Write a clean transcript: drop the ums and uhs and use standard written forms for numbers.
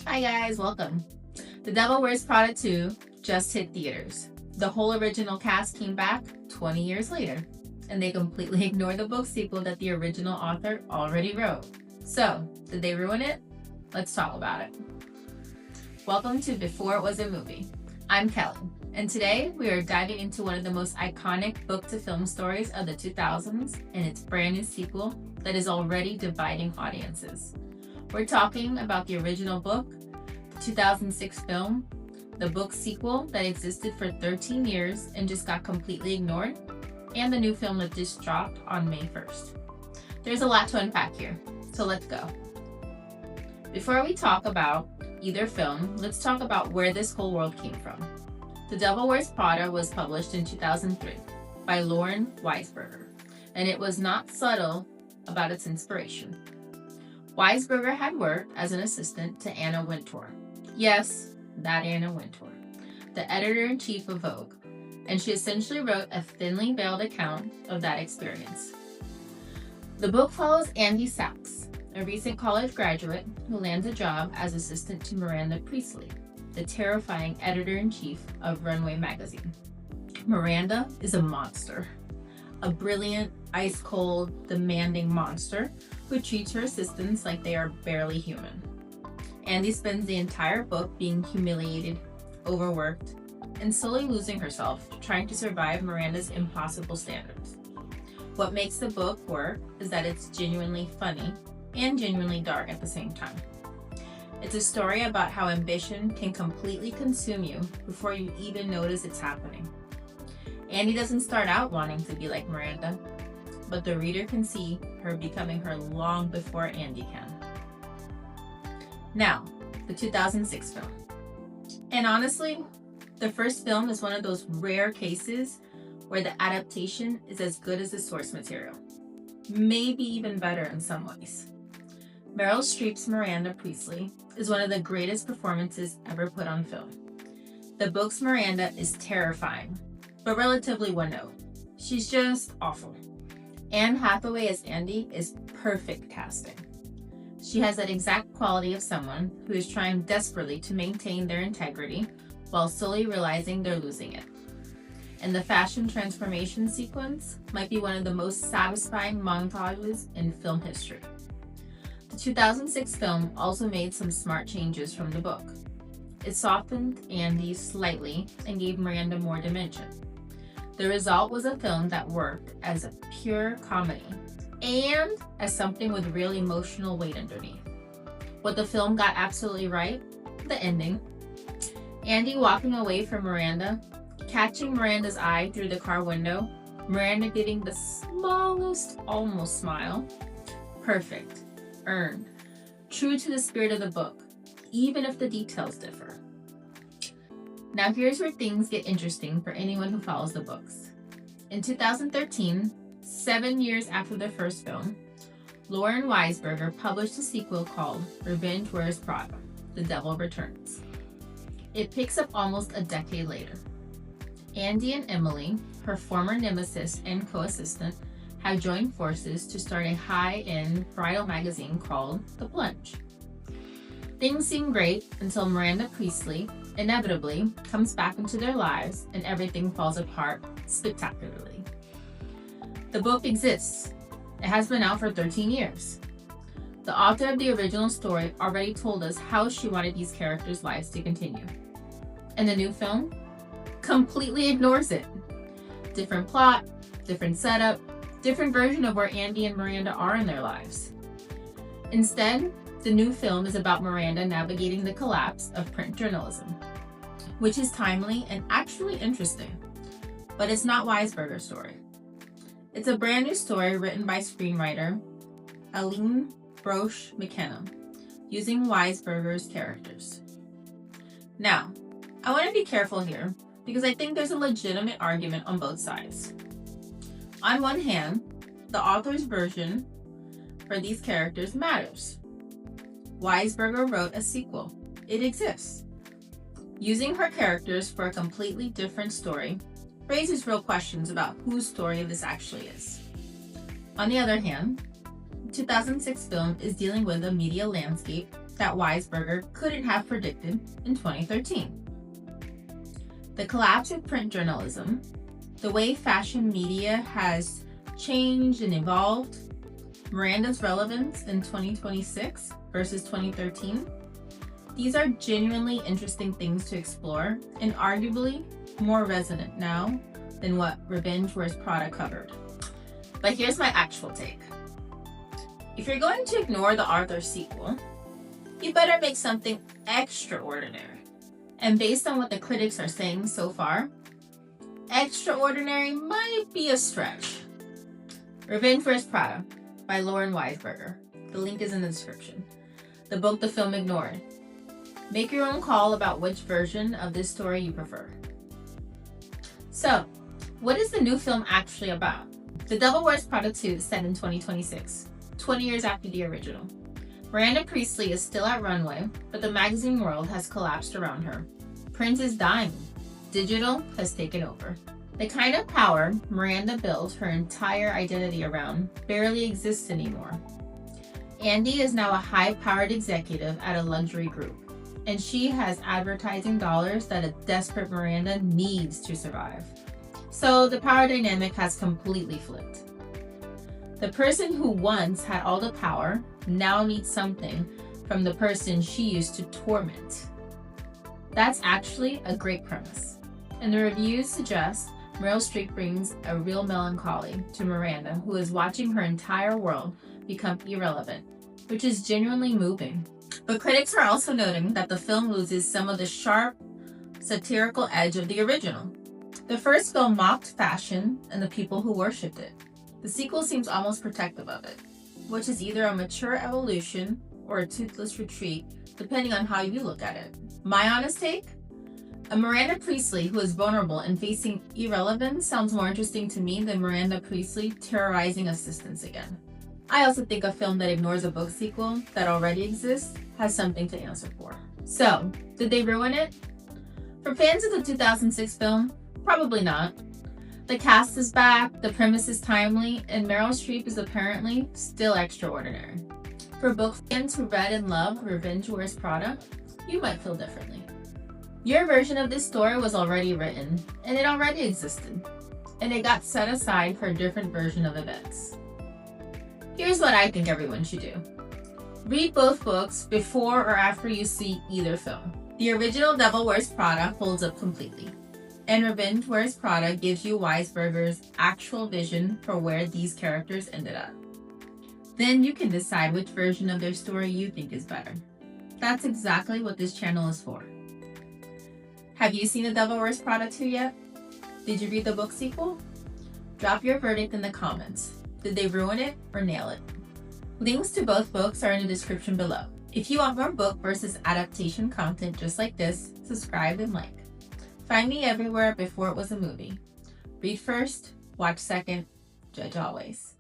Hi guys, welcome. The Devil Wears Prada 2 just hit theaters. The whole original cast came back 20 years later, and they completely ignored the book sequel that the original author already wrote. So, did they ruin it? Let's talk about it. Welcome to Before It Was a Movie. I'm Kelly, and today we are diving into one of the most iconic book-to-film stories of the 2000s and its brand new sequel that is already dividing audiences. We're talking about the original book, the 2006 film, the book sequel that existed for 13 years and just got completely ignored, and the new film that just dropped on May 1st. There's a lot to unpack here, so let's go. Before we talk about either film, let's talk about where this whole world came from. The Devil Wears Prada was published in 2003 by Weisberger, and it was not subtle about its inspiration. Weisberger had worked as an assistant to Anna Wintour. Yes, that Anna Wintour, the editor-in-chief of Vogue, and she essentially wrote a thinly veiled account of that experience. The book follows Andy Sachs, a recent college graduate who lands a job as assistant to Miranda Priestly, the terrifying editor-in-chief of Runway magazine. Miranda is a monster, a brilliant, ice-cold, demanding monster who treats her assistants like they are barely human. Andy spends the entire book being humiliated, overworked, and slowly losing herself trying to survive Miranda's impossible standards. What makes the book work is that it's genuinely funny and genuinely dark at the same time. It's a story about how ambition can completely consume you before you even notice it's happening. Andy doesn't start out wanting to be like Miranda, but the reader can see her becoming her long before Andy can. Now, the 2006 film. And honestly, the first film is one of those rare cases where the adaptation is as good as the source material. Maybe even better in some ways. Meryl Streep's Miranda Priestly is one of the greatest performances ever put on film. The book's Miranda is terrifying, but relatively one note. She's just awful. Anne Hathaway as Andy is perfect casting. She has that exact quality of someone who is trying desperately to maintain their integrity while slowly realizing they're losing it. And the fashion transformation sequence might be one of the most satisfying montages in film history. The 2006 film also made some smart changes from the book. It softened Andy slightly and gave Miranda more dimension. The result was a film that worked as a pure comedy and as something with real emotional weight underneath. What the film got absolutely right, the ending. Andy walking away from Miranda, catching Miranda's eye through the car window, Miranda giving the smallest almost smile. Perfect, earned, true to the spirit of the book, even if the details differ. Now here's where things get interesting for anyone who follows the books. In 2013, 7 years after the first film, Lauren Weisberger published a sequel called Revenge Wears Prada, The Devil Returns. It picks up almost a decade later. Andy and Emily, her former nemesis and co-assistant, have joined forces to start a high-end bridal magazine called The Plunge. Things seem great until Miranda Priestly inevitably comes back into their lives and everything falls apart spectacularly. The book exists. It has been out for 13 years. The author of the original story already told us how she wanted these characters' lives to continue. And the new film completely ignores it. Different plot, different setup, different version of where Andy and Miranda are in their lives. Instead, the new film is about Miranda navigating the collapse of print journalism, which is timely and actually interesting, but it's not Weisberger's story. It's a brand new story written by screenwriter Aline Brosh McKenna, using Weisberger's characters. Now, I want to be careful here because I think there's a legitimate argument on both sides. On one hand, the author's version for these characters matters. Weisberger wrote a sequel. It exists. Using her characters for a completely different story raises real questions about whose story this actually is. On the other hand, the 2006 film is dealing with a media landscape that Weisberger couldn't have predicted in 2013. The collapse of print journalism, the way fashion media has changed and evolved, Miranda's relevance in 2026 versus 2013. These are genuinely interesting things to explore and arguably more resonant now than what Revenge Wears Prada covered. But here's my actual take. If you're going to ignore the Arthur sequel, you better make something extraordinary. And based on what the critics are saying so far, extraordinary might be a stretch. Revenge Wears Prada by Lauren Weisberger. The link is in the description. The book the film ignored. Make your own call about which version of this story you prefer. So, what is the new film actually about? The Devil Wears Prada 2 is set in 2026, 20 years after the original. Miranda Priestly is still at runway, but the magazine world has collapsed around her. Print is dying. Digital has taken over. The kind of power Miranda built her entire identity around barely exists anymore. Andy is now a high-powered executive at a luxury group, and she has advertising dollars that a desperate Miranda needs to survive. So the power dynamic has completely flipped. The person who once had all the power now needs something from the person she used to torment. That's actually a great premise, and the reviews suggest Meryl Streep brings a real melancholy to Miranda, who is watching her entire world become irrelevant, which is genuinely moving. But critics are also noting that the film loses some of the sharp, satirical edge of the original. The first film mocked fashion and the people who worshipped it. The sequel seems almost protective of it, which is either a mature evolution or a toothless retreat, depending on how you look at it. My honest take? A Miranda Priestly who is vulnerable and facing irrelevance sounds more interesting to me than Miranda Priestly terrorizing assistants again. I also think a film that ignores a book sequel that already exists has something to answer for. So, did they ruin it? For fans of the 2006 film, probably not. The cast is back, the premise is timely, and Meryl Streep is apparently still extraordinary. For book fans who read and loved Revenge Wears Prada, you might feel differently. Your version of this story was already written, and it already existed, and it got set aside for a different version of events. Here's what I think everyone should do. Read both books before or after you see either film. The original Devil Wears Prada holds up completely, and Revenge Wears Prada gives you Weisberger's actual vision for where these characters ended up. Then you can decide which version of their story you think is better. That's exactly what this channel is for. Have you seen The Devil Wears Prada 2 yet? Did you read the book sequel? Drop your verdict in the comments. Did they ruin it or nail it? Links to both books are in the description below. If you want more book versus adaptation content just like this, subscribe and like. Find me everywhere before it was a movie. Read first, watch second, judge always.